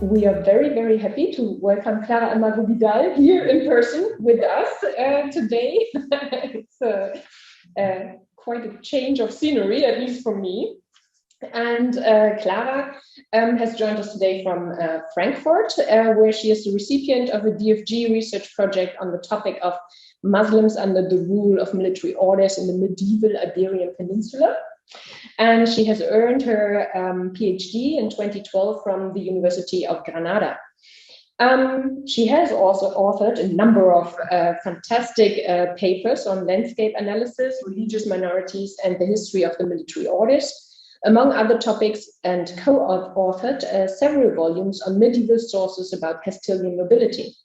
We are very, very happy to welcome Clara Almagro Vidal here in person with us today. It's quite a change of scenery, at least for me. And Clara has joined us today from Frankfurt, where she is the recipient of a DFG Research Project on the topic of Muslims under the rule of military orders in the Medieval Iberian Peninsula. And she has earned her PhD in 2012 from the University of Granada. She has also authored a number of fantastic papers on landscape analysis, religious minorities, and the history of the military orders, among other topics, and co-authored several volumes on medieval sources about Castilian nobility.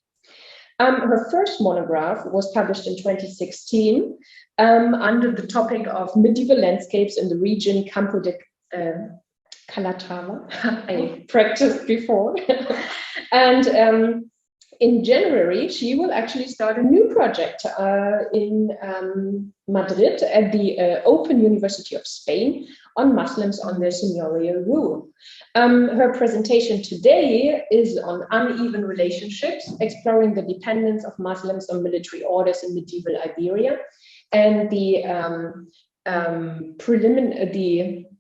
Her first monograph was published in 2016 under the topic of medieval landscapes in the region Campo de Calatrava. I practiced before. And in January, she will actually start a new project in Madrid at the Open University of Spain on Muslims under seigneurial rule. Her presentation today is on uneven relationships, exploring the dependence of Muslims on military orders in medieval Iberia, and the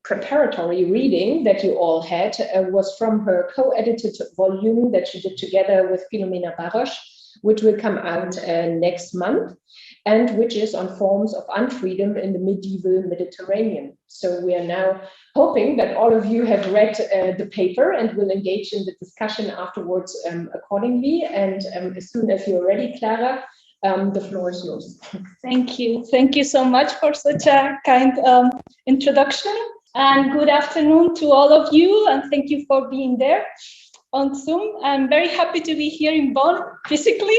preparatory reading that you all had was from her co-edited volume that she did together with Filomena Barros, which will come out next month, and which is on forms of unfreedom in the medieval Mediterranean. So we are now hoping that all of you have read the paper and will engage in the discussion afterwards accordingly. And as soon as you're ready, Clara, the floor is yours. Thank you. Thank you so much for such a kind introduction. And good afternoon to all of you, and thank you for being there on Zoom. I'm very happy to be here in Bonn physically.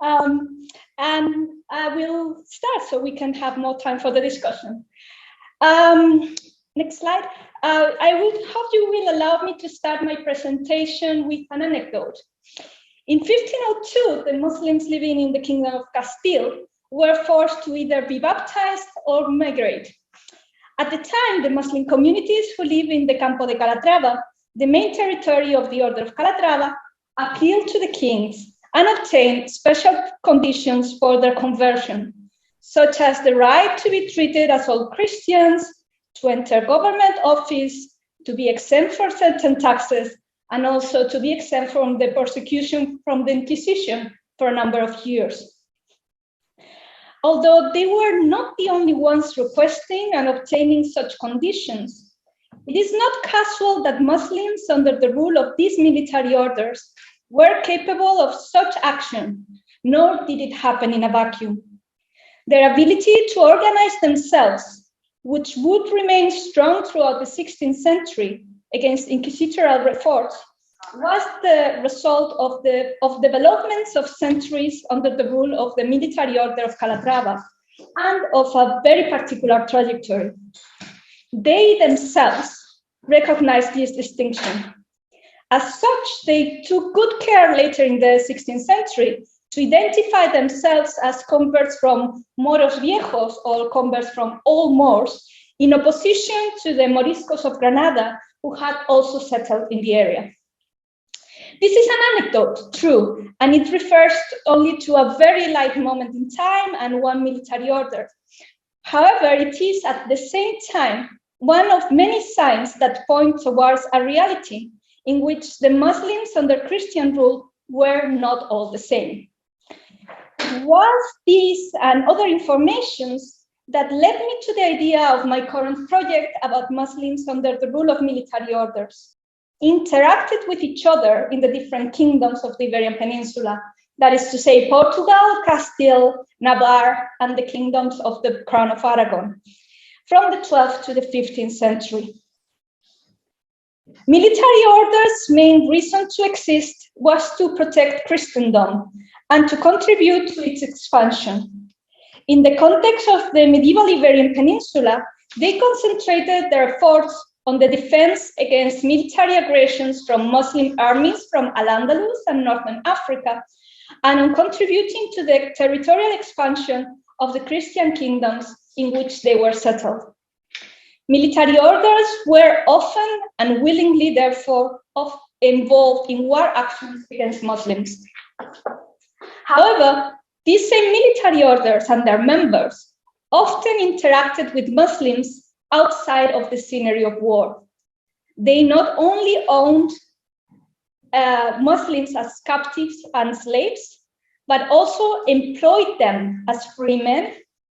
And I will start so we can have more time for the discussion. Next slide. I hope you will allow me to start my presentation with an anecdote. In 1502, the Muslims living in the Kingdom of Castile were forced to either be baptized or migrate. At the time, the Muslim communities who live in the Campo de Calatrava, the main territory of the Order of Calatrava, appealed to the kings and obtained special conditions for their conversion, such as the right to be treated as all Christians, to enter government office, to be exempt from certain taxes, and also to be exempt from the persecution from the Inquisition for a number of years. Although they were not the only ones requesting and obtaining such conditions, it is not casual that Muslims under the rule of these military orders were capable of such action, nor did it happen in a vacuum. Their ability to organize themselves, which would remain strong throughout the 16th century against inquisitorial reforms, was the result of developments of centuries under the rule of the military order of Calatrava and of a very particular trajectory. They themselves recognized this distinction. As such, they took good care later in the 16th century to identify themselves as converts from Moros Viejos, or converts from old Moors, in opposition to the Moriscos of Granada, who had also settled in the area. This is an anecdote, true, and it refers only to a very light moment in time and one military order. However, it is at the same time one of many signs that point towards a reality in which the Muslims under Christian rule were not all the same. It was these and other informations that led me to the idea of my current project about Muslims under the rule of military orders, interacted with each other in the different kingdoms of the Iberian Peninsula, that is to say, Portugal, Castile, Navarre, and the kingdoms of the Crown of Aragon, from the 12th to the 15th century. Military orders' main reason to exist was to protect Christendom and to contribute to its expansion. In the context of the medieval Iberian Peninsula, they concentrated their efforts on the defense against military aggressions from Muslim armies from Al-Andalus and Northern Africa, and on contributing to the territorial expansion of the Christian kingdoms in which they were settled. Military orders were often and willingly, therefore, involved in war actions against Muslims. However, these same military orders and their members often interacted with Muslims outside of the scenery of war. They not only owned Muslims as captives and slaves, but also employed them as free men,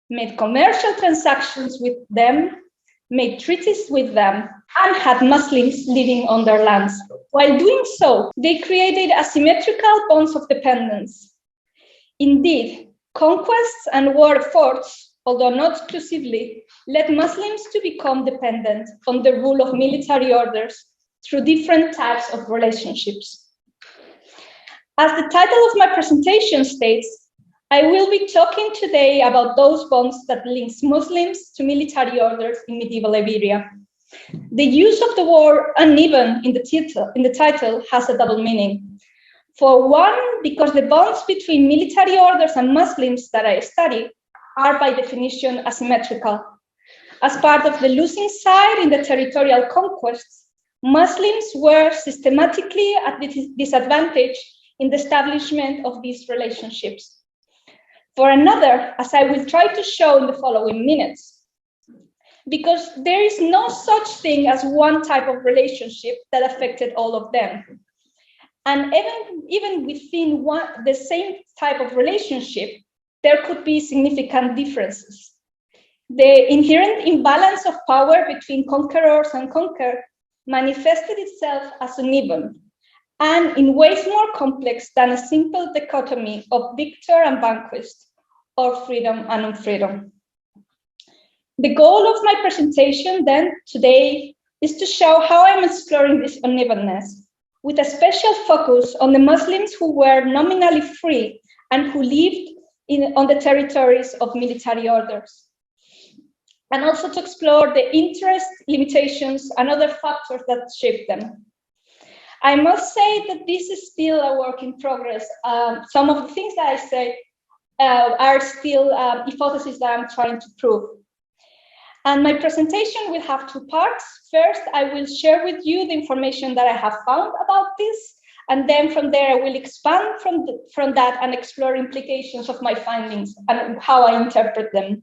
made commercial transactions with them, made treaties with them, and had Muslims living on their lands. While doing so, they created asymmetrical bonds of dependence. Indeed, conquests and war efforts, although not exclusively, led Muslims to become dependent on the rule of military orders through different types of relationships. As the title of my presentation states, I will be talking today about those bonds that links Muslims to military orders in medieval Iberia. The use of the word uneven in the title has a double meaning. For one, because the bonds between military orders and Muslims that I study are by definition asymmetrical. As part of the losing side in the territorial conquests, Muslims were systematically at disadvantage in the establishment of these relationships. For another, as I will try to show in the following minutes, because there is no such thing as one type of relationship that affected all of them. And even within the same type of relationship, there could be significant differences. The inherent imbalance of power between conquerors and conquered manifested itself as uneven, and in ways more complex than a simple dichotomy of victor and vanquished, or freedom and unfreedom. The goal of my presentation then today is to show how I'm exploring this unevenness, with a special focus on the Muslims who were nominally free and who lived on the territories of military orders, and also to explore the interests, limitations, and other factors that shaped them. I must say that this is still a work in progress. Some of the things that I say are still hypotheses that I'm trying to prove. And my presentation will have two parts. First, I will share with you the information that I have found about this. And then from there, I will expand from that and explore implications of my findings and how I interpret them.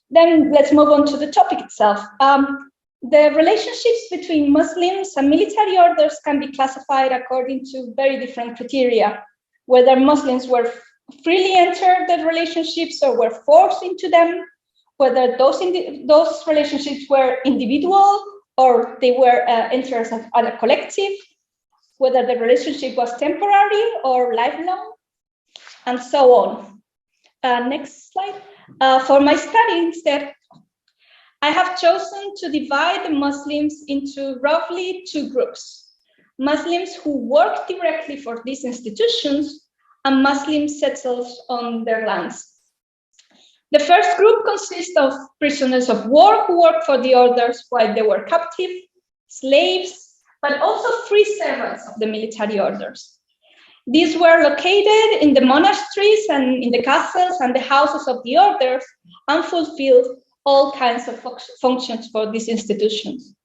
Then let's move on to the topic itself. The relationships between Muslims and military orders can be classified according to very different criteria, whether Muslims were freely entered the relationships or were forced into them, whether those relationships were individual or they were entered as a collective, whether the relationship was temporary or lifelong, and so on. Next slide. For my study instead, I have chosen to divide the Muslims into roughly two groups: Muslims who work directly for these institutions and Muslims settled on their lands. The first group consists of prisoners of war who worked for the orders while they were captive, slaves, but also free servants of the military orders. These were located in the monasteries and in the castles and the houses of the orders and fulfilled all kinds of functions for these institutions.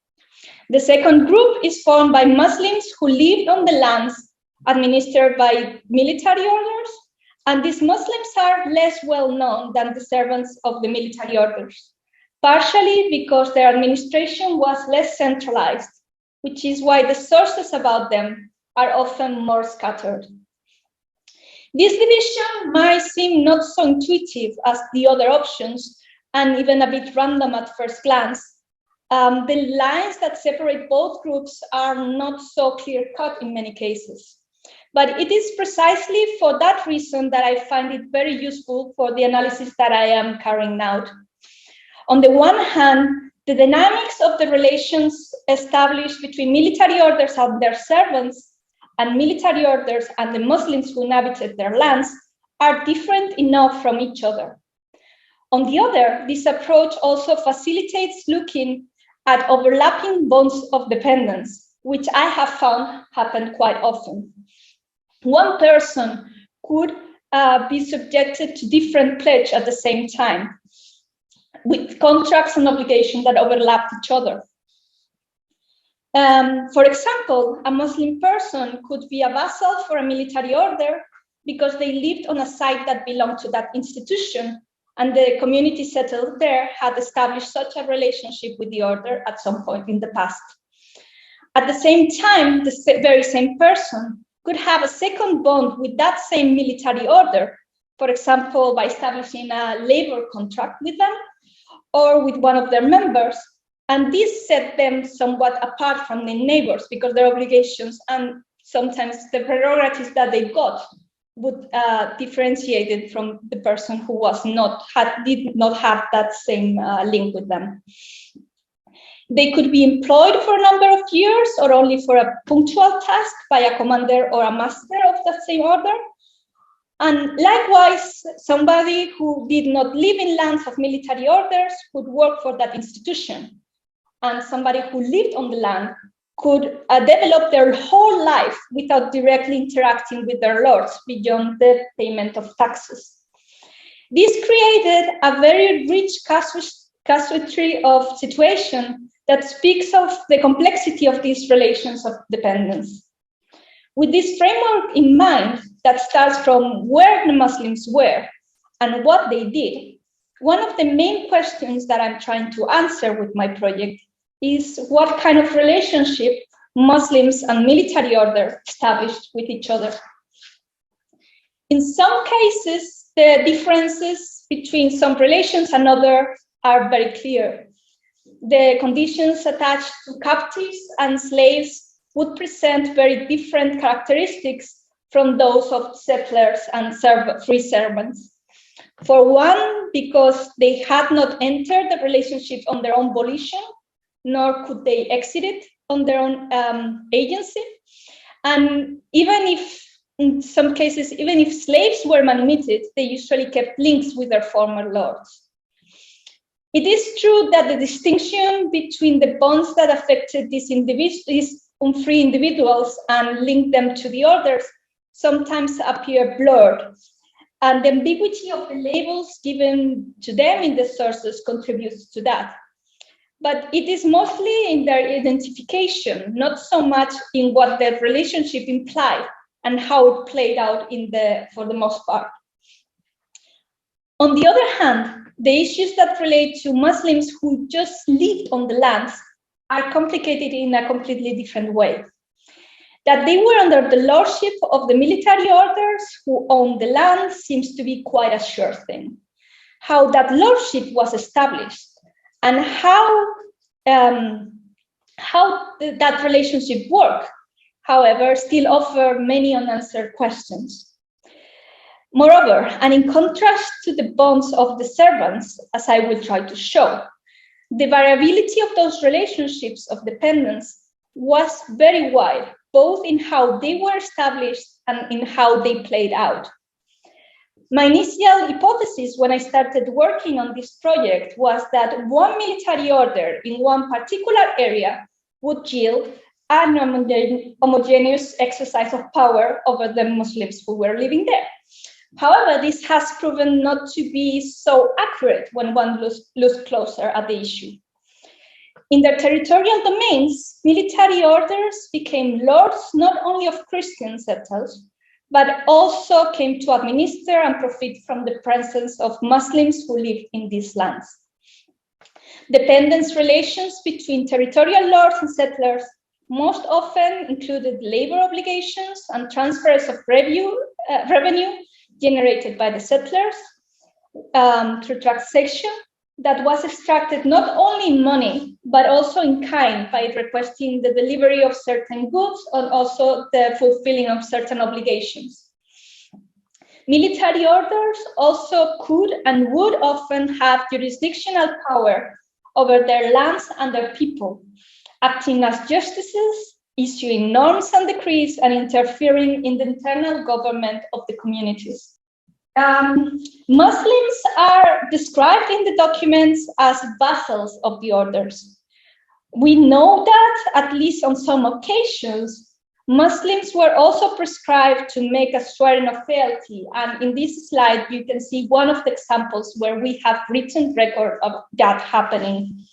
The second group is formed by Muslims who lived on the lands administered by military orders, and these Muslims are less well known than the servants of the military orders, partially because their administration was less centralized, which is why the sources about them are often more scattered. This division might seem not so intuitive as the other options, and even a bit random at first glance. The lines that separate both groups are not so clear-cut in many cases. But it is precisely for that reason that I find it very useful for the analysis that I am carrying out. On the one hand, the dynamics of the relations established between military orders and their servants and military orders and the Muslims who inhabited their lands are different enough from each other. On the other, this approach also facilitates looking at overlapping bonds of dependence, which I have found happen quite often. One person could be subjected to different pledges at the same time, with contracts and obligations that overlap each other. For example, a Muslim person could be a vassal for a military order because they lived on a site that belonged to that institution, and the community settled there had established such a relationship with the order at some point in the past. At the same time, the very same person could have a second bond with that same military order, for example, by establishing a labor contract with them or with one of their members. And this set them somewhat apart from their neighbors because their obligations and sometimes the prerogatives that they got would differentiate it from the person who did not have that same link with them. They could be employed for a number of years or only for a punctual task by a commander or a master of that same order. And likewise, somebody who did not live in lands of military orders could work for that institution. And somebody who lived on the land could develop their whole life without directly interacting with their lords beyond the payment of taxes. This created a very rich casuistry of situation that speaks of the complexity of these relations of dependence. With this framework in mind, that starts from where the Muslims were and what they did, one of the main questions that I'm trying to answer with my project is what kind of relationship Muslims and military order established with each other. In some cases, the differences between some relations and others are very clear. The conditions attached to captives and slaves would present very different characteristics from those of settlers and free servants. For one, because they had not entered the relationship on their own volition, nor could they exit it on their own agency. And even if, in some cases, even if slaves were manumitted, they usually kept links with their former lords. It is true that the distinction between the bonds that affected these free individuals and linked them to the orders sometimes appear blurred, and the ambiguity of the labels given to them in the sources contributes to that. But it is mostly in their identification, not so much in what the relationship implied and how it played out for the most part. On the other hand, the issues that relate to Muslims who just lived on the lands are complicated in a completely different way. That they were under the lordship of the military orders who owned the land seems to be quite a sure thing. How that lordship was established and how that relationship worked, however, still offer many unanswered questions. Moreover, and in contrast to the bonds of the servants, as I will try to show, the variability of those relationships of dependence was very wide, both in how they were established and in how they played out. My initial hypothesis when I started working on this project was that one military order in one particular area would yield an homogeneous exercise of power over the Muslims who were living there. However, this has proven not to be so accurate when one looks closer at the issue. In their territorial domains, military orders became lords not only of Christian settlers, but also came to administer and profit from the presence of Muslims who lived in these lands. Dependence relations between territorial lords and settlers most often included labor obligations and transfers of revenue generated by the settlers through taxation that was extracted not only in money, but also in kind by requesting the delivery of certain goods and also the fulfilling of certain obligations. Military orders also could and would often have jurisdictional power over their lands and their people, acting as justices, issuing norms and decrees, and interfering in the internal government of the communities. Muslims are described in the documents as vassals of the orders. We know that, at least on some occasions, Muslims were also prescribed to make a swearing of fealty, and in this slide you can see one of the examples where we have written record of that happening.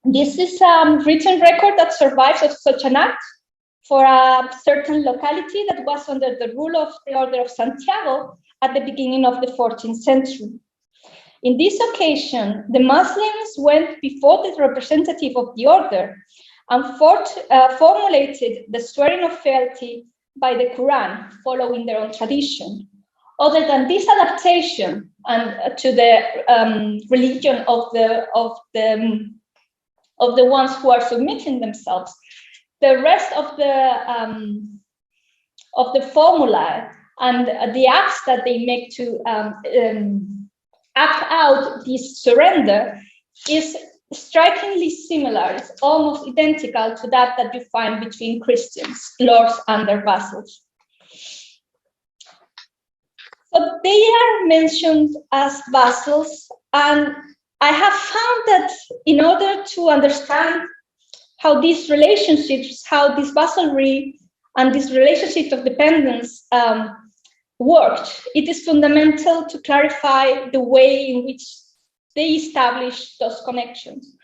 This is a written record that survives of such an act for a certain locality that was under the rule of the Order of Santiago at the beginning of the 14th century. In this occasion, the Muslims went before the representative of the order and formulated the swearing of fealty by the Quran, following their own tradition. Other than this adaptation and to the religion of the ones who are submitting themselves, the rest of the formula and the acts that they make to act out this surrender is strikingly similar. It's almost identical to that you find between Christians, lords and their vassals. So they are mentioned as vassals, and I have found that in order to understand how these relationships, how this vassalry and this relationship of dependence worked, it is fundamental to clarify the way in which they established those connections,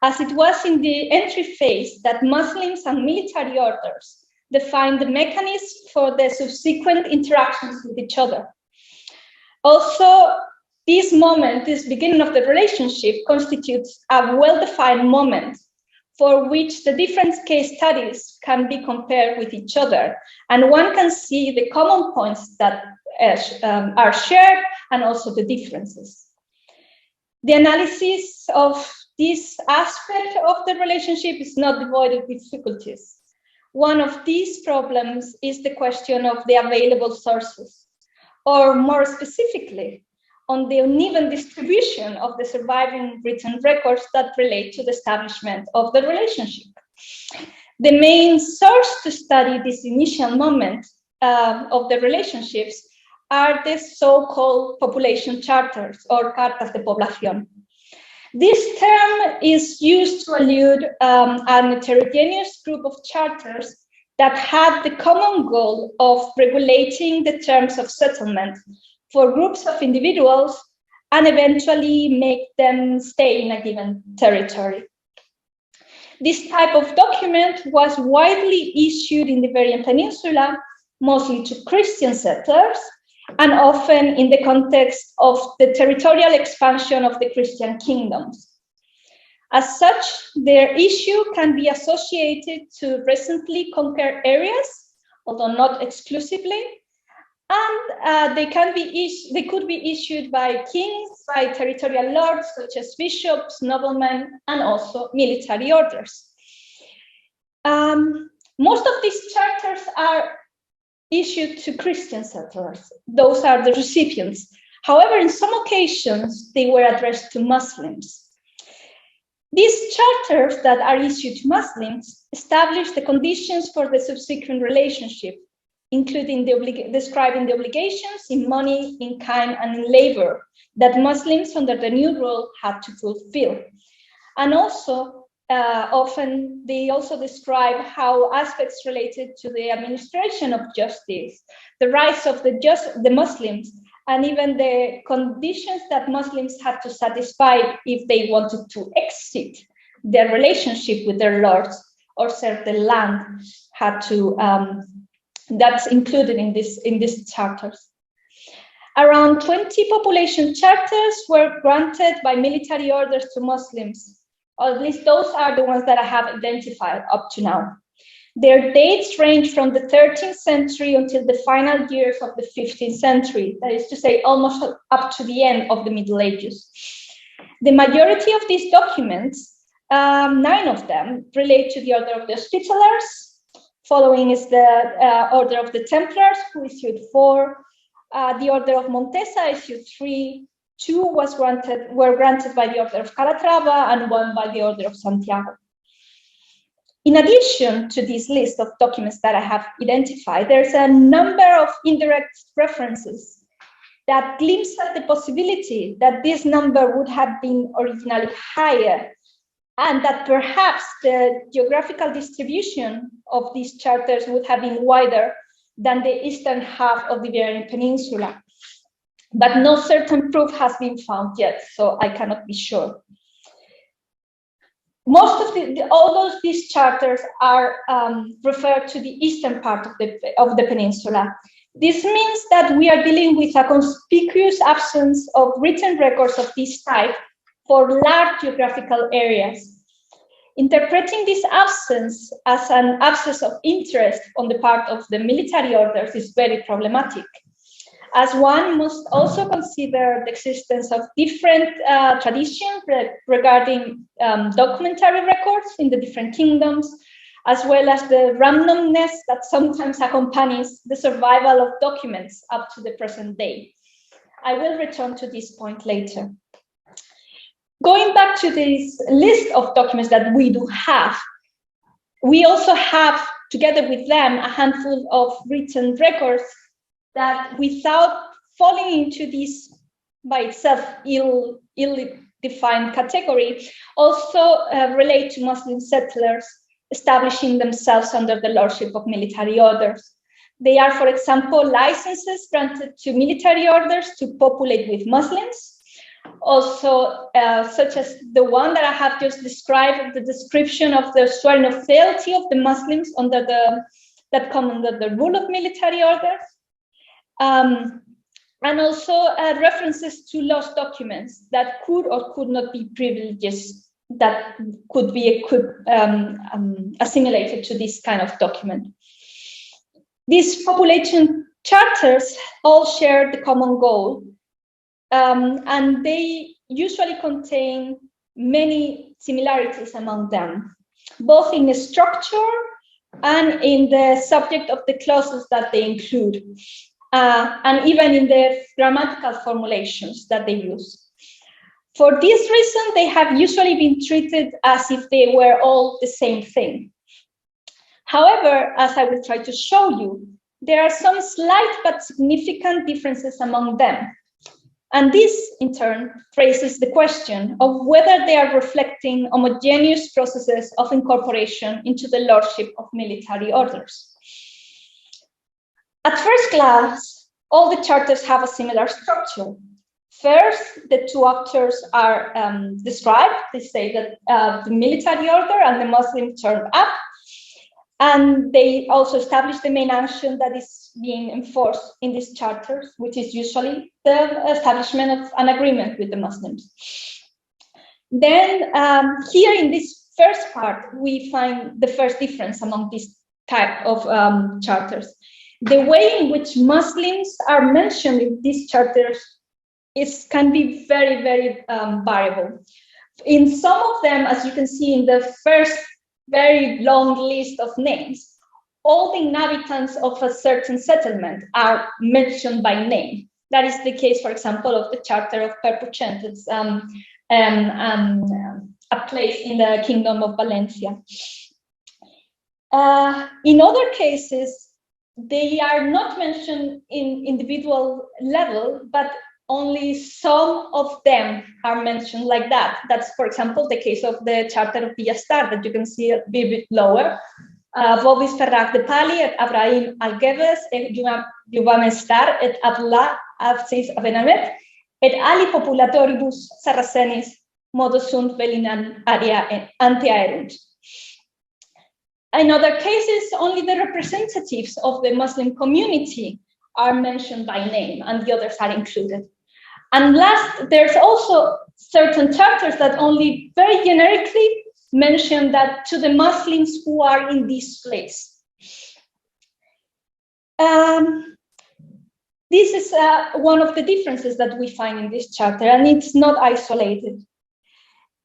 as it was in the entry phase that Muslims and military orders defined the mechanism for the subsequent interactions with each other. Also, this moment, this beginning of the relationship, constitutes a well-defined moment for which the different case studies can be compared with each other, and one can see the common points that are shared and also the differences. The analysis of this aspect of the relationship is not devoid of difficulties. One of these problems is the question of the available sources, or more specifically, on the uneven distribution of the surviving written records that relate to the establishment of the relationship. The main source to study this initial moment of the relationships are the so-called population charters, or cartas de población. This term is used to allude an heterogeneous group of charters that had the common goal of regulating the terms of settlement for groups of individuals and eventually make them stay in a given territory. This type of document was widely issued in the Iberian Peninsula, mostly to Christian settlers, and often in the context of the territorial expansion of the Christian kingdoms. As such, their issue can be associated to recently conquered areas, although not exclusively, and they could be issued by kings, by territorial lords, such as bishops, noblemen, and also military orders. Most of these charters are issued to Christian settlers. Those are the recipients. However, in some occasions, they were addressed to Muslims. These charters that are issued to Muslims establish the conditions for the subsequent relationship, including describing the obligations in money, in kind, and in labor that Muslims under the new rule had to fulfill. And also, often they also describe how aspects related to the administration of justice, the rights of the Muslims, and even the conditions that Muslims had to satisfy if they wanted to exit their relationship with their lords or serve the land, had to. That's included in these charters. Around 20 population charters were granted by military orders to Muslims, or at least those are the ones that I have identified up to now. Their dates range from the 13th century until the final years of the 15th century, that is to say, almost up to the end of the Middle Ages. The majority of these documents, 9 of them, relate to the Order of the Hospitallers. Following is the Order of the Templars, who issued 4. The Order of Montesa issued 3. 2 were granted by the Order of Calatrava and 1 by the Order of Santiago. In addition to this list of documents that I have identified, there's a number of indirect references that glimpse at the possibility that this number would have been originally higher, and that perhaps the geographical distribution of these charters would have been wider than the eastern half of the Iberian Peninsula. But no certain proof has been found yet, so I cannot be sure. most of these charters are referred to the eastern part of the peninsula. This means that we are dealing with a conspicuous absence of written records of this type for large geographical areas. Interpreting this absence as an absence of interest on the part of the military orders is very problematic, as one must also consider the existence of different traditions regarding documentary records in the different kingdoms, as well as the randomness that sometimes accompanies the survival of documents up to the present day. I will return to this point later. Going back to this list of documents that we do have, we also have, together with them, a handful of written records that, without falling into this by itself ill-defined category, also relate to Muslim settlers establishing themselves under the lordship of military orders. They are, for example, licenses granted to military orders to populate with Muslims, also such as the one that I have just described, the description of the swearing of fealty of the Muslims that come under the rule of military orders. And also references to lost documents that could or could not be privileges that could be assimilated to this kind of document. These population charters all share the common goal, and they usually contain many similarities among them, both in the structure and in the subject of the clauses that they include. And even in the grammatical formulations that they use. For this reason, they have usually been treated as if they were all the same thing. However, as I will try to show you, there are some slight but significant differences among them. And this, in turn, raises the question of whether they are reflecting homogeneous processes of incorporation into the lordship of military orders. At first glance, all the charters have a similar structure. First, the two actors are described. They say that the military order and the Muslim turned up, and they also establish the main action that is being enforced in these charters, which is usually the establishment of an agreement with the Muslims. Then here in this first part, we find the first difference among these type of charters. The way in which Muslims are mentioned in these charters can be very, very variable. In some of them, as you can see in the first very long list of names, all the inhabitants of a certain settlement are mentioned by name. That is the case, for example, of the Charter of Perpuchent. It's a place in the Kingdom of Valencia. In other cases, they are not mentioned in individual level, but only some of them are mentioned like that. That's, for example, the case of the Charter of Villastar that you can see a bit lower. Vobis Ferrac de Pali et Abraham Algeves et Juvamestar et Abdullah Absis Abenamet et Ali Populatoribus Sarracenis modusunt velinan aria antiaerunt. In other cases, only the representatives of the Muslim community are mentioned by name and the others are included. And last, there's also certain charters that only very generically mention that to the Muslims who are in this place. This is one of the differences that we find in this charter, and it's not isolated.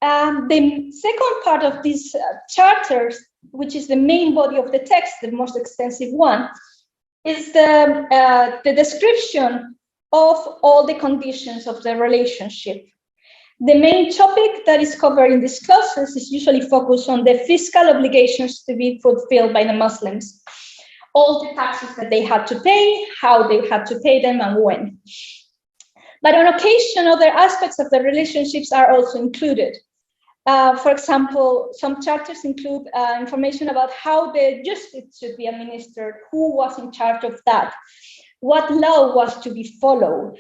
The second part of these charters, which is the main body of the text, the most extensive one, is the description of all the conditions of the relationship. The main topic that is covered in these clauses is usually focused on the fiscal obligations to be fulfilled by the Muslims, all the taxes that they had to pay, how they had to pay them, and when. But on occasion, other aspects of the relationships are also included. For example, some charters include information about how the justice should be administered, who was in charge of that, what law was to be followed,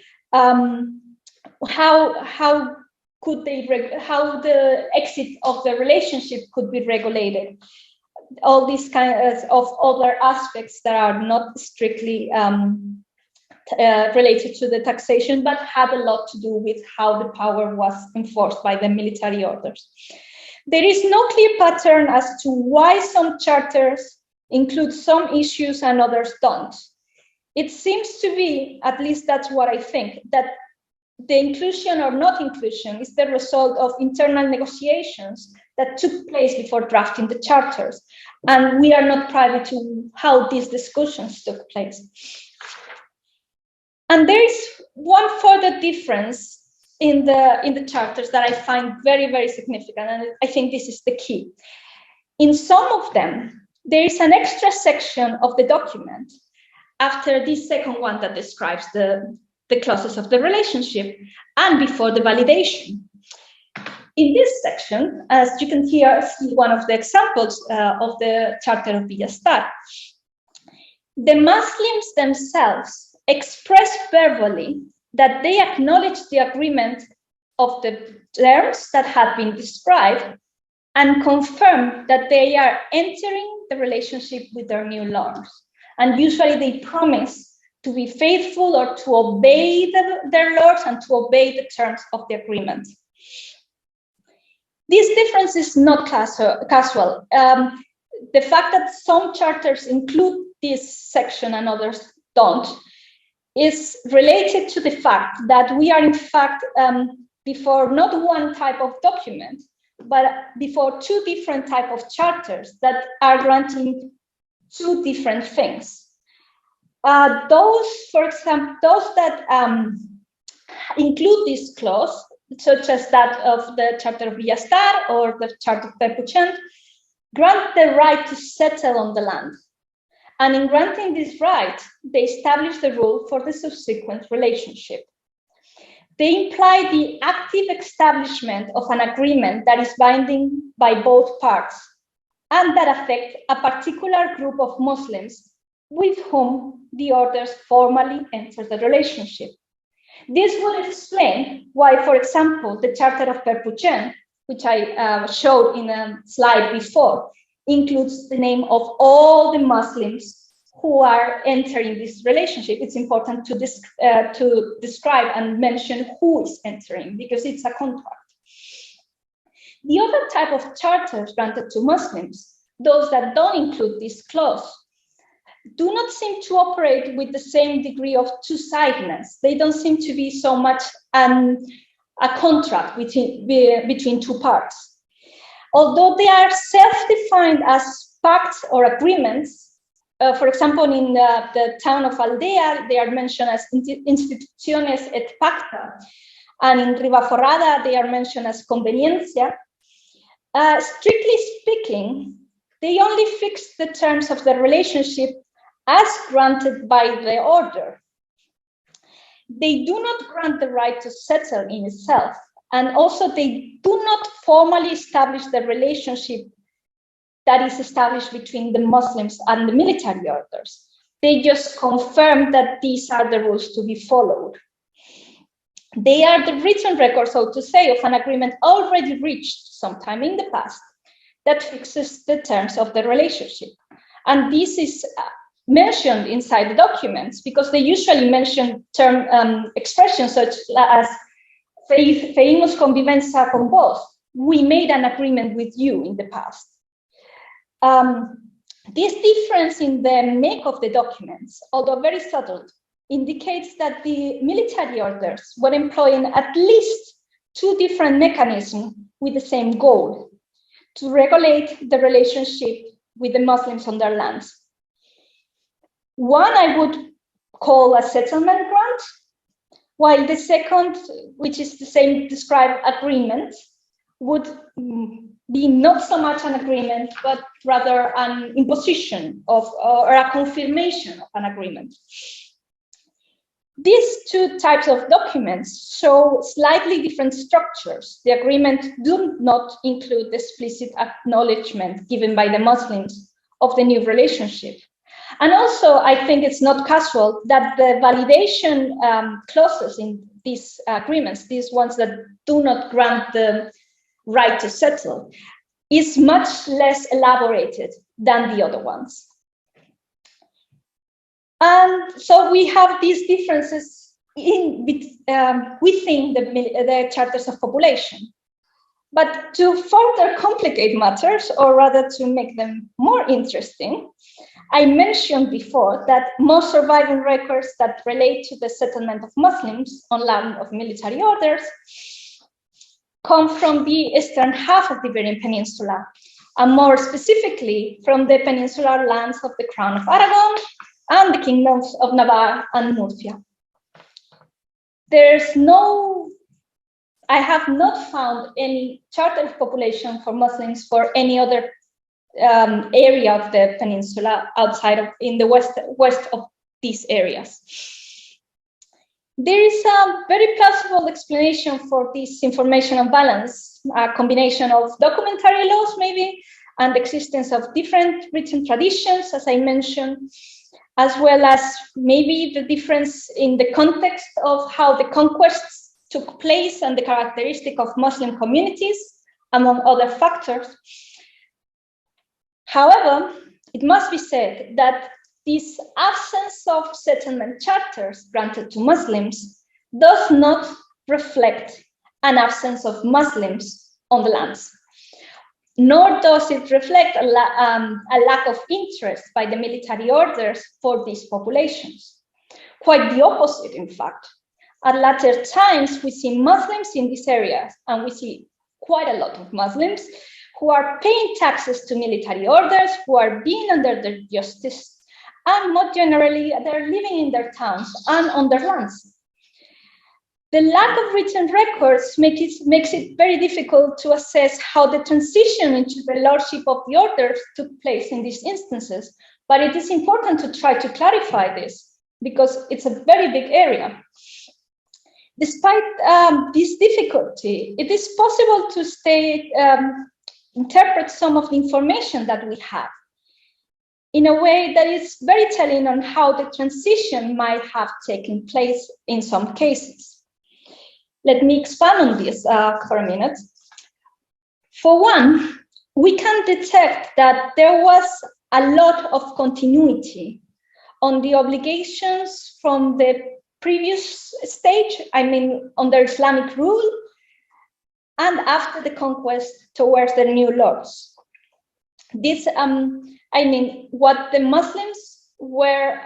how how the exit of the relationship could be regulated. All these kinds of other aspects that are not strictly related to the taxation, but had a lot to do with how the power was enforced by the military orders. There is no clear pattern as to why some charters include some issues and others don't. It seems to be, at least that's what I think, that the inclusion or not inclusion is the result of internal negotiations that took place before drafting the charters. And we are not privy to how these discussions took place. And there is one further difference in the charters that I find very, very significant, and I think this is the key. In some of them, there is an extra section of the document after this second one that describes the clauses of the relationship and before the validation. In this section, as you can here see one of the examples of the Charter of Villastar, the Muslims themselves express verbally that they acknowledge the agreement of the terms that had been described and confirm that they are entering the relationship with their new lords. And usually they promise to be faithful or to obey their lords and to obey the terms of the agreement. This difference is not casual. The fact that some charters include this section and others don't is related to the fact that we are in fact before not one type of document, but before two different types of charters that are granting two different things. Those, for example, those that include this clause, such as that of the Charter of Villastar or the Charter of Perpuchent, grant the right to settle on the land. And in granting this right, they establish the rule for the subsequent relationship. They imply the active establishment of an agreement that is binding by both parts and that affects a particular group of Muslims with whom the orders formally enter the relationship. This would explain why, for example, the Charter of Perpuchent, which I showed in a slide before, includes the name of all the Muslims who are entering this relationship. It's important to describe and mention who is entering because it's a contract. The other type of charters granted to Muslims, those that don't include this clause, do not seem to operate with the same degree of two-sidedness. They don't seem to be so much a contract between two parts. Although they are self-defined as pacts or agreements, for example, in the town of Aldea, they are mentioned as instituciones et pacta, and in Ribaforrada, they are mentioned as conveniencia. Strictly speaking, they only fix the terms of the relationship as granted by the order. They do not grant the right to settle in itself, and also they do not formally establish the relationship that is established between the Muslims and the military orders. They just confirm that these are the rules to be followed. They are the written record, so to say, of an agreement already reached sometime in the past that fixes the terms of the relationship. And this is mentioned inside the documents because they usually mention expressions such as "Feimos convivencia con vos." We made an agreement with you in the past. This difference in the make of the documents, although very subtle, indicates that the military orders were employing at least two different mechanisms with the same goal: to regulate the relationship with the Muslims on their lands. One I would call a settlement grant, while the second, which is the same described agreement, would be not so much an agreement, but rather an imposition of or a confirmation of an agreement. These two types of documents show slightly different structures. The agreement do not include the explicit acknowledgement given by the Muslims of the new relationship. And also, I think it's not casual that the validation clauses in these agreements, these ones that do not grant the right to settle, is much less elaborated than the other ones. And so we have these differences within the charters of population. But to further complicate matters, or rather to make them more interesting, I mentioned before that most surviving records that relate to the settlement of Muslims on land of military orders come from the eastern half of the Iberian Peninsula, and more specifically from the peninsular lands of the Crown of Aragon and the kingdoms of Navarre and Murcia. I have not found any charter of population for Muslims for any other area of the peninsula outside of in the west of these areas. There is a very plausible explanation for this information imbalance, a combination of documentary laws maybe, and the existence of different written traditions, as I mentioned, as well as maybe the difference in the context of how the conquests took place and the characteristic of Muslim communities, among other factors. However, it must be said that this absence of settlement charters granted to Muslims does not reflect an absence of Muslims on the lands, nor does it reflect a lack of interest by the military orders for these populations. Quite the opposite, in fact. At latter times, we see Muslims in these areas, and we see quite a lot of Muslims who are paying taxes to military orders, who are being under their justice, and more generally, they're living in their towns and on their lands. The lack of written records makes it very difficult to assess how the transition into the lordship of the orders took place in these instances, but it is important to try to clarify this because it's a very big area. Despite this difficulty, it is possible to interpret some of the information that we have in a way that is very telling on how the transition might have taken place in some cases. Let me expand on this for a minute. For one, we can detect that there was a lot of continuity on the obligations from the previous stage, I mean, under Islamic rule, and after the conquest towards the new lords. This, I mean, what the Muslims were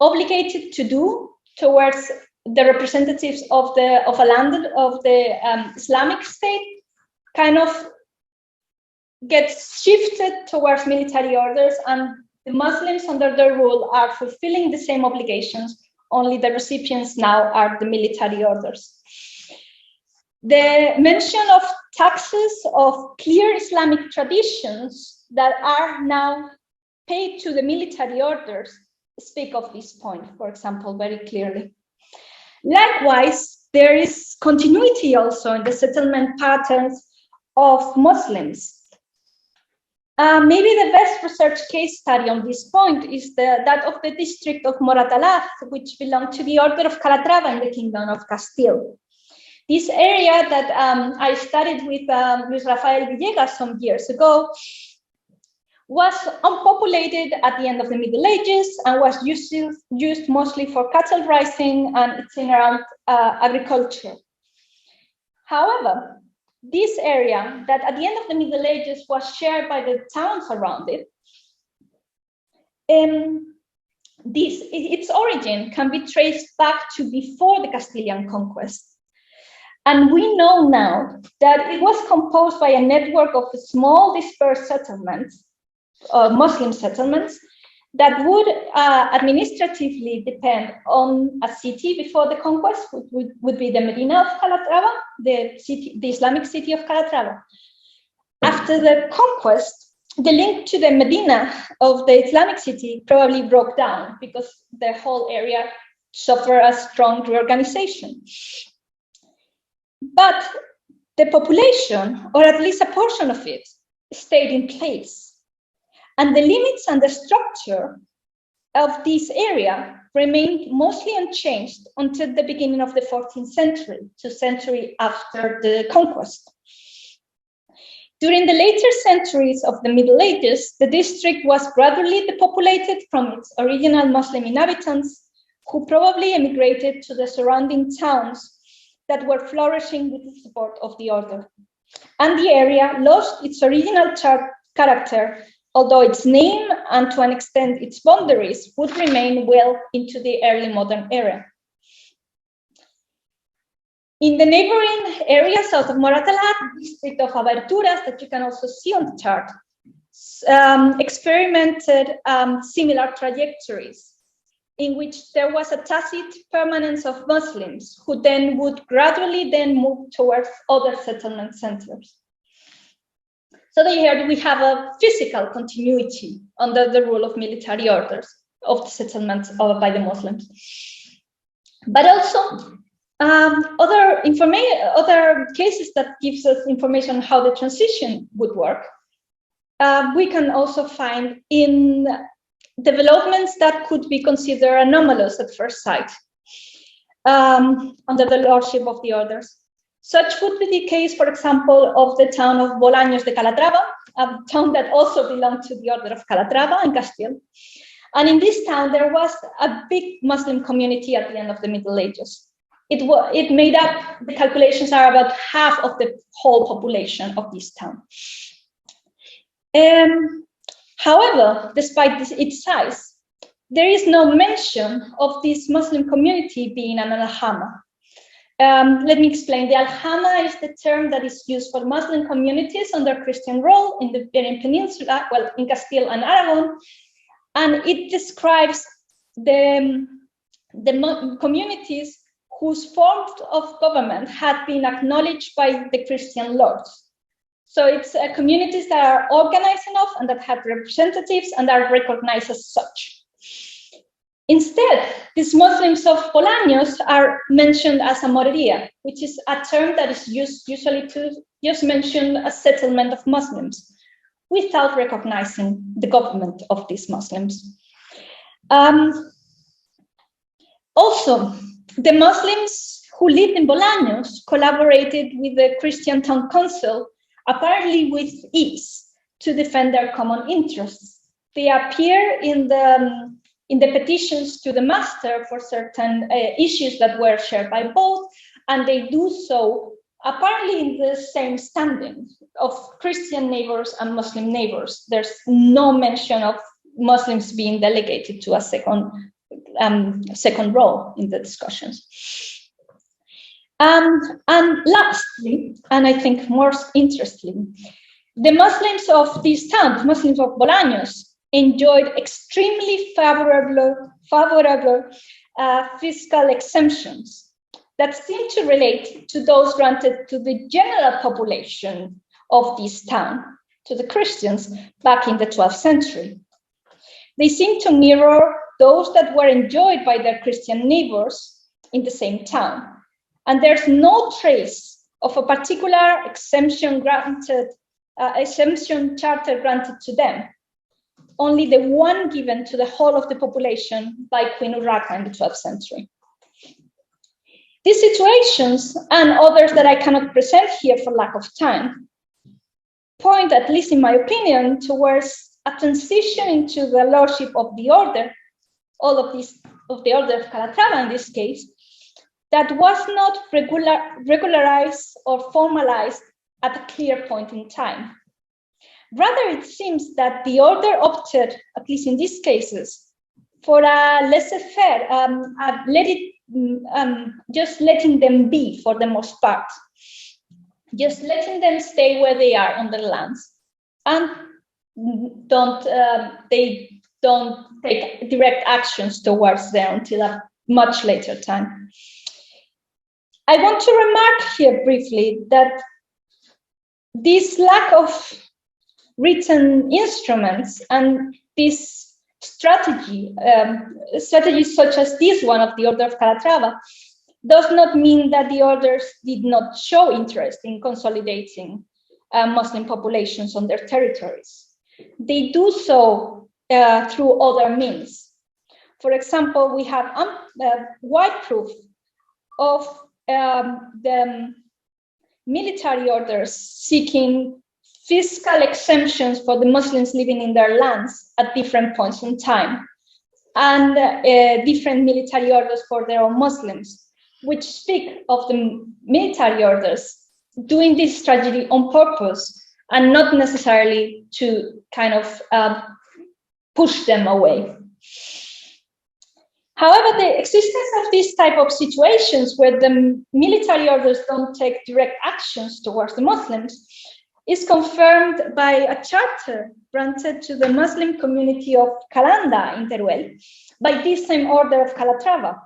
obligated to do towards the representatives of a land of the Islamic State kind of gets shifted towards military orders, and the Muslims under their rule are fulfilling the same obligations, only the recipients now are the military orders. The mention of taxes of clear Islamic traditions that are now paid to the military orders speak of this point, for example, very clearly. Likewise, there is continuity also in the settlement patterns of Muslims. Maybe the best research case study on this point is that of the district of Morata, which belonged to the Order of Calatrava in the Kingdom of Castile. This area that I studied with Luis Rafael Villegas some years ago was unpopulated at the end of the Middle Ages and was used mostly for cattle raising and itinerant agriculture. However, this area that at the end of the Middle Ages was shared by the towns around it, its origin can be traced back to before the Castilian conquest. And we know now that it was composed by a network of small dispersed settlements, Muslim settlements, that would administratively depend on a city before the conquest, which would be the Medina of Calatrava, the Islamic city of Calatrava. After the conquest, the link to the Medina of the Islamic city probably broke down because the whole area suffered a strong reorganization. But the population, or at least a portion of it, stayed in place. And the limits and the structure of this area remained mostly unchanged until the beginning of the 14th century, 2 centuries after the conquest. During the later centuries of the Middle Ages, the district was gradually depopulated from its original Muslim inhabitants, who probably emigrated to the surrounding towns that were flourishing with the support of the order. And the area lost its original character, although its name and to an extent its boundaries would remain well into the early modern era. In the neighboring area south of Morata, the district of Aberturas, that you can also see on the chart, experimented similar trajectories in which there was a tacit permanence of Muslims who then would gradually then move towards other settlement centers. So here we have a physical continuity under the rule of military orders of the settlements by the Muslims. But also other cases that gives us information on how the transition would work. We can also find in developments that could be considered anomalous at first sight under the lordship of the orders. Such would be the case, for example, of the town of Bolanos De Calatrava, a town that also belonged to the order of Calatrava in Castile. And in this town, there was a big Muslim community at the end of the Middle Ages. It made up, the calculations are about half of the whole population of this town. However, despite its size, there is no mention of this Muslim community being an aljama. Let me explain. The aljama is the term that is used for Muslim communities under Christian rule in the Iberian Peninsula, well, in Castile and Aragon, and it describes the communities whose form of government had been acknowledged by the Christian lords. So it's communities that are organized enough and that have representatives and are recognized as such. Instead, these Muslims of Bolaños are mentioned as a morería, which is a term that is used usually to just mention a settlement of Muslims without recognizing the government of these Muslims. Also, the Muslims who lived in Bolaños collaborated with the Christian town council, apparently with ease, to defend their common interests. They appear in the petitions to the master for certain issues that were shared by both, and they do so apparently in the same standing of Christian neighbors and Muslim neighbors. There's no mention of Muslims being delegated to a second role in the discussions. And lastly, and I think most interesting, the Muslims of this town, the Muslims of Bolaños, enjoyed extremely favorable fiscal exemptions that seem to relate to those granted to the general population of this town, to the Christians back in the 12th century. They seem to mirror those that were enjoyed by their Christian neighbors in the same town. And there's no trace of a particular exemption charter granted to them, only the one given to the whole of the population by Queen Urraca in the 12th century. These situations, and others that I cannot present here for lack of time, point, at least in my opinion, towards a transition into the lordship of the order, all of this, of the order of Calatrava in this case, that was not regularized or formalized at a clear point in time. Rather, it seems that the order opted, at least in these cases, for a laissez-faire, just letting them be for the most part, just letting them stay where they are on their lands, and they don't take direct actions towards them until a much later time. I want to remark here briefly that this lack of written instruments and this strategies such as this one of the Order of Calatrava does not mean that the orders did not show interest in consolidating Muslim populations on their territories. they do so through other means. For example, we have wide proof of the military orders seeking fiscal exemptions for the Muslims living in their lands at different points in time, and different military orders for their own Muslims, which speak of the military orders doing this strategy on purpose and not necessarily to kind of push them away. However, the existence of these type of situations where the military orders don't take direct actions towards the Muslims is confirmed by a charter granted to the Muslim community of Calanda in Teruel by this same order of Calatrava.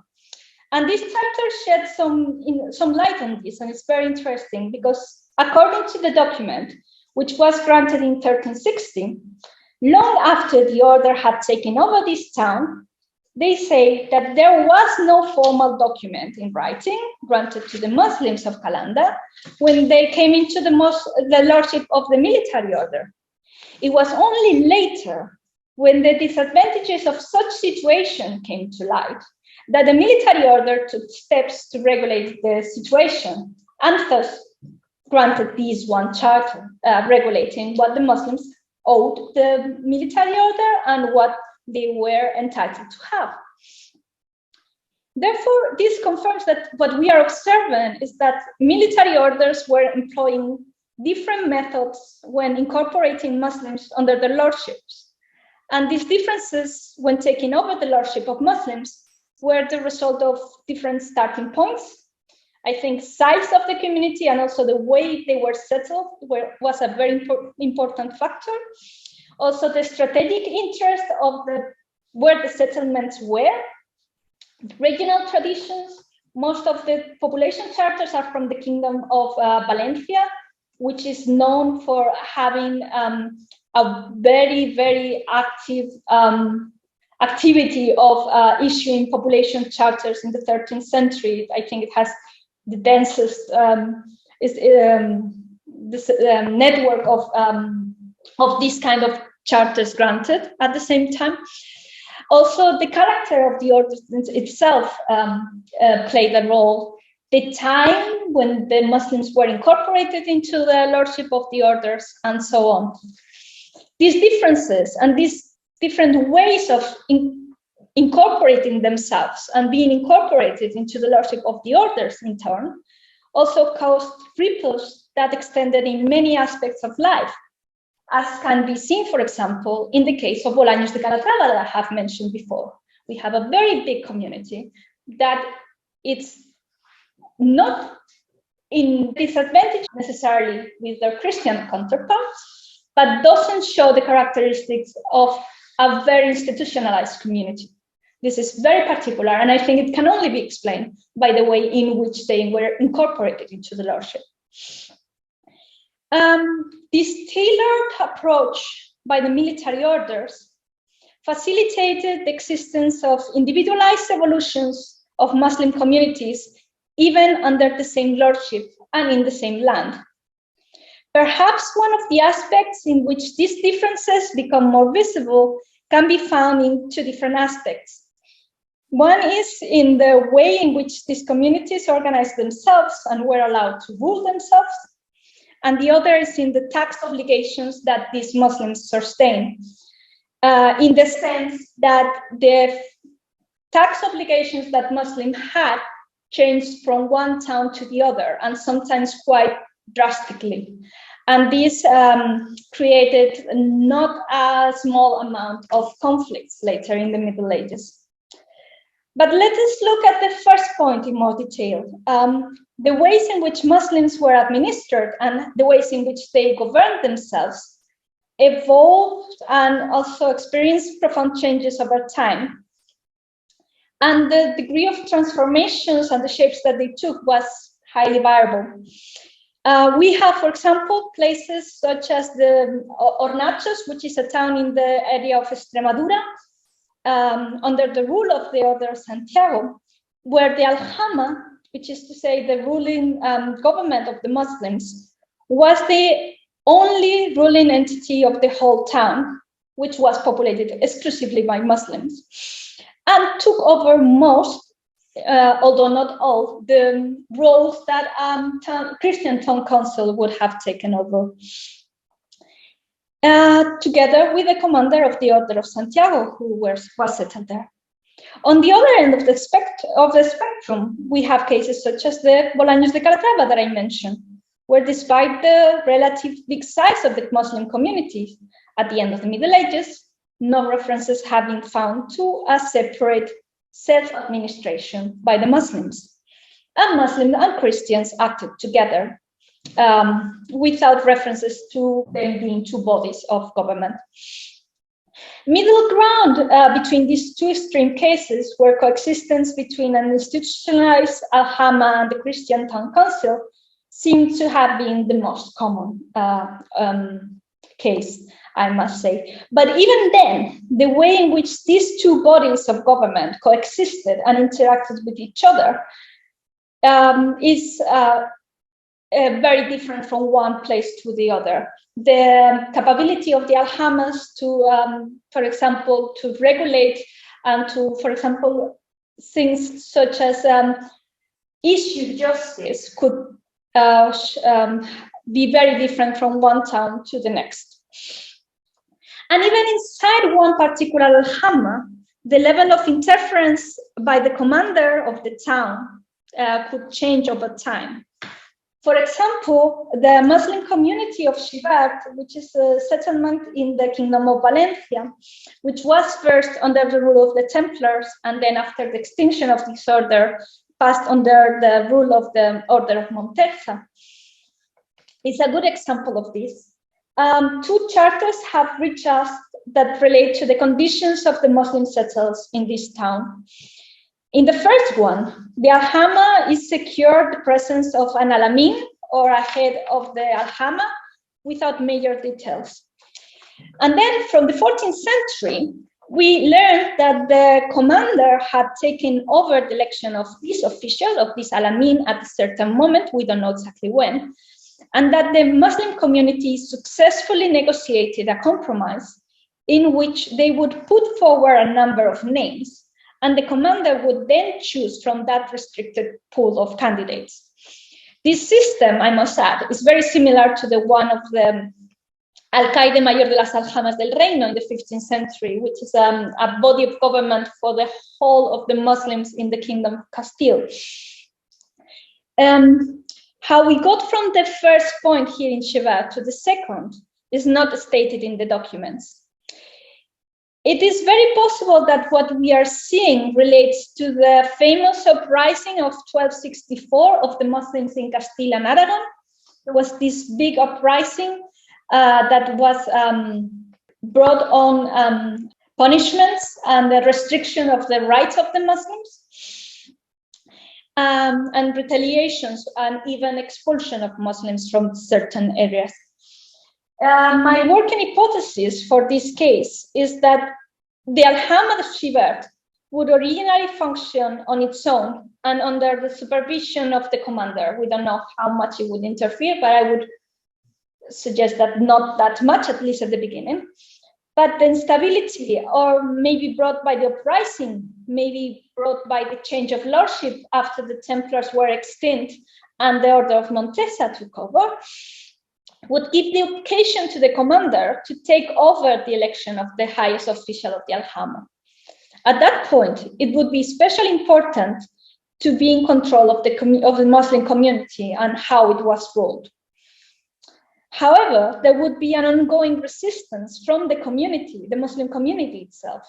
And this charter sheds some light on this, and it's very interesting because according to the document, which was granted in 1360, long after the order had taken over this town, they say that there was no formal document in writing granted to the Muslims of Calanda when they came into the lordship of the military order. It was only later, when the disadvantages of such situation came to light, that the military order took steps to regulate the situation and thus granted this one charter regulating what the Muslims owed the military order and what they were entitled to have. Therefore, this confirms that what we are observing is that military orders were employing different methods when incorporating Muslims under their lordships. And these differences when taking over the lordship of Muslims were the result of different starting points. I think size of the community and also the way they were settled was a very important factor. Also, the strategic interest of where the settlements were, regional traditions. Most of the population charters are from the Kingdom of Valencia, which is known for having a very, very active activity of issuing population charters in the 13th century. I think it has the densest network of this kind of charters granted at the same time. Also, the character of the ordinance itself played a role. The time when the Muslims were incorporated into the lordship of the orders and so on. These differences and these different ways of incorporating themselves and being incorporated into the lordship of the orders in turn also caused ripples that extended in many aspects of life, as can be seen, for example, in the case of Bolanos De Calatrava that I have mentioned before. We have a very big community that it's not in disadvantage necessarily with their Christian counterparts, but doesn't show the characteristics of a very institutionalized community. This is very particular, and I think it can only be explained by the way in which they were incorporated into the lordship. This tailored approach by the military orders facilitated the existence of individualized evolutions of Muslim communities, even under the same lordship and in the same land. Perhaps one of the aspects in which these differences become more visible can be found in two different aspects. One is in the way in which these communities organized themselves and were allowed to rule themselves, and the other is in the tax obligations that these Muslims sustain, in the sense that the tax obligations that Muslims had changed from one town to the other, and sometimes quite drastically. And this created not a small amount of conflicts later in the Middle Ages. But let us look at the first point in more detail. The ways in which Muslims were administered and the ways in which they governed themselves evolved and also experienced profound changes over time. And the degree of transformations and the shapes that they took was highly variable. We have, for example, places such as the Hornachos, which is a town in the area of Extremadura, under the rule of the Order of Santiago, where the Aljama, which is to say the ruling government of the Muslims, was the only ruling entity of the whole town, which was populated exclusively by Muslims, and took over most, although not all, the roles that Christian town council would have taken over, together with the commander of the Order of Santiago, who was settled there. On the other end of the spectrum, we have cases such as the Bolanos De Calatrava that I mentioned, where despite the relative big size of the Muslim communities at the end of the Middle Ages, no references have been found to a separate self-administration by the Muslims. And Muslims and Christians acted together without references to them being two bodies of government. Middle ground between these two extreme cases, where coexistence between an institutionalized Al-Hama and the Christian town council seemed to have been the most common case, I must say. But even then, the way in which these two bodies of government coexisted and interacted with each other is very different from one place to the other. The capability of the Al-Hamas to, for example, to regulate and to, for example, things such as issue justice could be very different from one town to the next. And even inside one particular Al-Hama, the level of interference by the commander of the town could change over time. For example, the Muslim community of Xivert, which is a settlement in the Kingdom of Valencia, which was first under the rule of the Templars, and then after the extinction of this order, passed under the rule of the Order of Montesa, is a good example of this. Two charters have reached us that relate to the conditions of the Muslim settlers in this town. In the first one, the Al-Hama is secured the presence of an Alamin, or a head of the Al-Hama, without major details. And then from the 14th century, we learned that the commander had taken over the election of this official, of this Alamin, at a certain moment, we don't know exactly when, and that the Muslim community successfully negotiated a compromise in which they would put forward a number of names, and the commander would then choose from that restricted pool of candidates. This system, I must add, is very similar to the one of the Alcaide Mayor de las Aljamas del Reino in the 15th century, which is a body of government for the whole of the Muslims in the Kingdom of Castile. How we got from the first point here in Xivert to the second is not stated in the documents. It is very possible that what we are seeing relates to the famous uprising of 1264 of the Muslims in Castile and Aragon. There was this big uprising that was brought on punishments and the restriction of the rights of the Muslims, and retaliations and even expulsion of Muslims from certain areas. My working hypothesis for this case is that the Al-Hama of Xivert would originally function on its own and under the supervision of the commander. We don't know how much it would interfere, but I would suggest that not that much, at least at the beginning. But the instability, or maybe brought by the uprising, maybe brought by the change of lordship after the Templars were extinct and the Order of Montesa took over, would give the occasion to the commander to take over the election of the highest official of the Al-Hama. At that point, it would be especially important to be in control of the Muslim community and how it was ruled. However, there would be an ongoing resistance from the community, the Muslim community itself.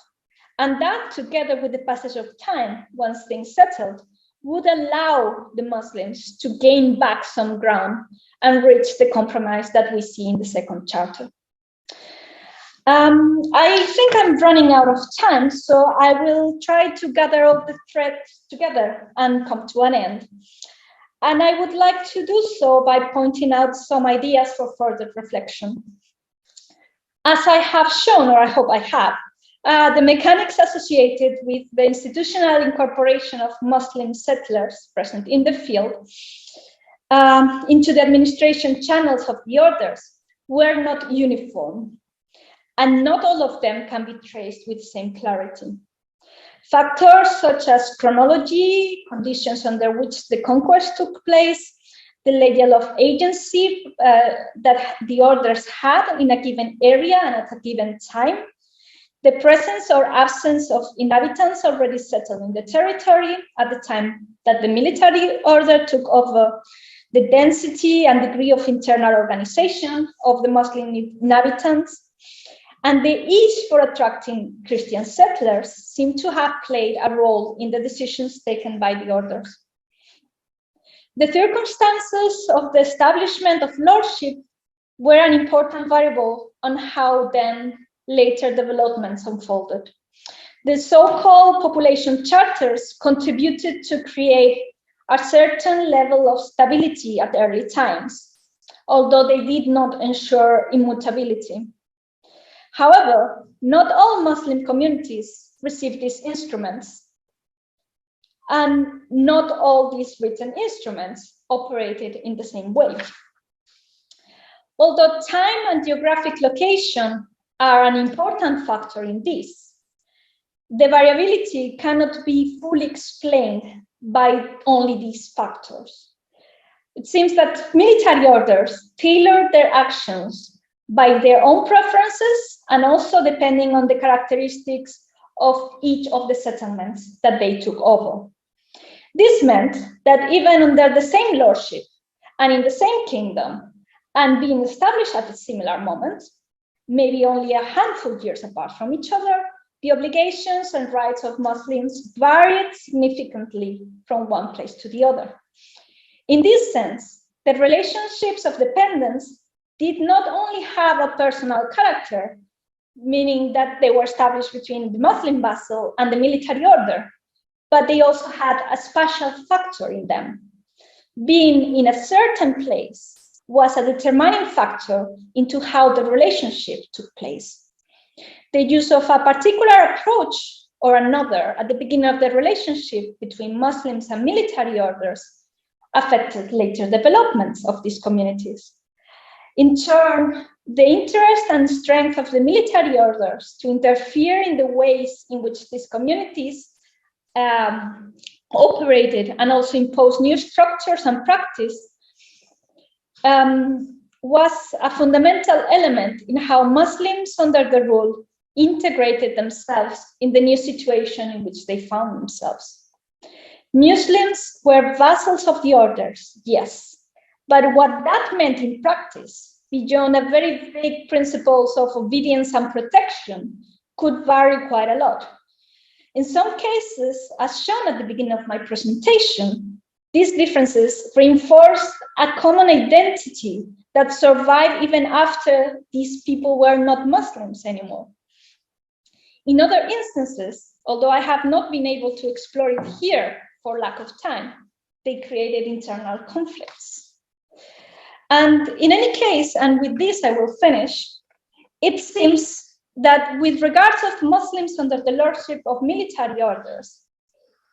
And that, together with the passage of time, once things settled, would allow the Muslims to gain back some ground and reach the compromise that we see in the second charter. I think I'm running out of time, so I will try to gather all the threads together and come to an end. And I would like to do so by pointing out some ideas for further reflection. As I have shown, or I hope I have, the mechanics associated with the institutional incorporation of Muslim settlers present in the field into the administration channels of the orders were not uniform, and not all of them can be traced with the same clarity. Factors such as chronology, conditions under which the conquest took place, the level of agency that the orders had in a given area and at a given time, the presence or absence of inhabitants already settled in the territory at the time that the military order took over, the density and degree of internal organization of the Muslim inhabitants, and the ease for attracting Christian settlers seem to have played a role in the decisions taken by the orders. The circumstances of the establishment of lordship were an important variable on how then later developments unfolded. The so-called population charters contributed to create a certain level of stability at early times, although they did not ensure immutability. However, not all Muslim communities received these instruments, and not all these written instruments operated in the same way. Although time and geographic location are an important factor in this, the variability cannot be fully explained by only these factors. It seems that military orders tailored their actions by their own preferences and also depending on the characteristics of each of the settlements that they took over. This meant that even under the same lordship and in the same kingdom and being established at a similar moment, maybe only a handful of years apart from each other, the obligations and rights of Muslims varied significantly from one place to the other. In this sense, the relationships of dependence did not only have a personal character, meaning that they were established between the Muslim vassal and the military order, but they also had a spatial factor in them. Being in a certain place was a determining factor into how the relationship took place. The use of a particular approach or another at the beginning of the relationship between Muslims and military orders affected later developments of these communities. In turn, the interest and strength of the military orders to interfere in the ways in which these communities operated and also imposed new structures and practice was a fundamental element in how Muslims under the rule integrated themselves in the new situation in which they found themselves. Muslims were vassals of the orders, yes, but what that meant in practice, beyond a very vague principles of obedience and protection, could vary quite a lot. In some cases, as shown at the beginning of my presentation, these differences reinforced a common identity that survived even after these people were not Muslims anymore. In other instances, although I have not been able to explore it here for lack of time, they created internal conflicts. And in any case, and with this I will finish, it seems that with regards of Muslims under the lordship of military orders,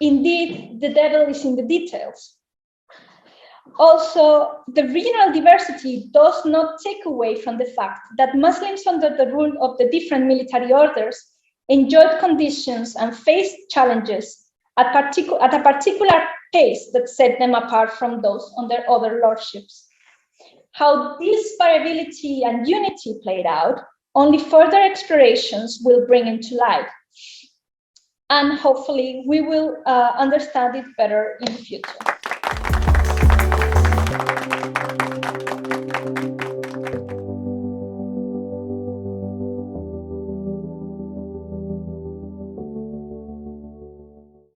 indeed, the devil is in the details. Also, the regional diversity does not take away from the fact that Muslims under the rule of the different military orders enjoyed conditions and faced challenges at a particular pace that set them apart from those under other lordships. How this variability and unity played out, only further explorations will bring into light. And hopefully we will understand it better in the future.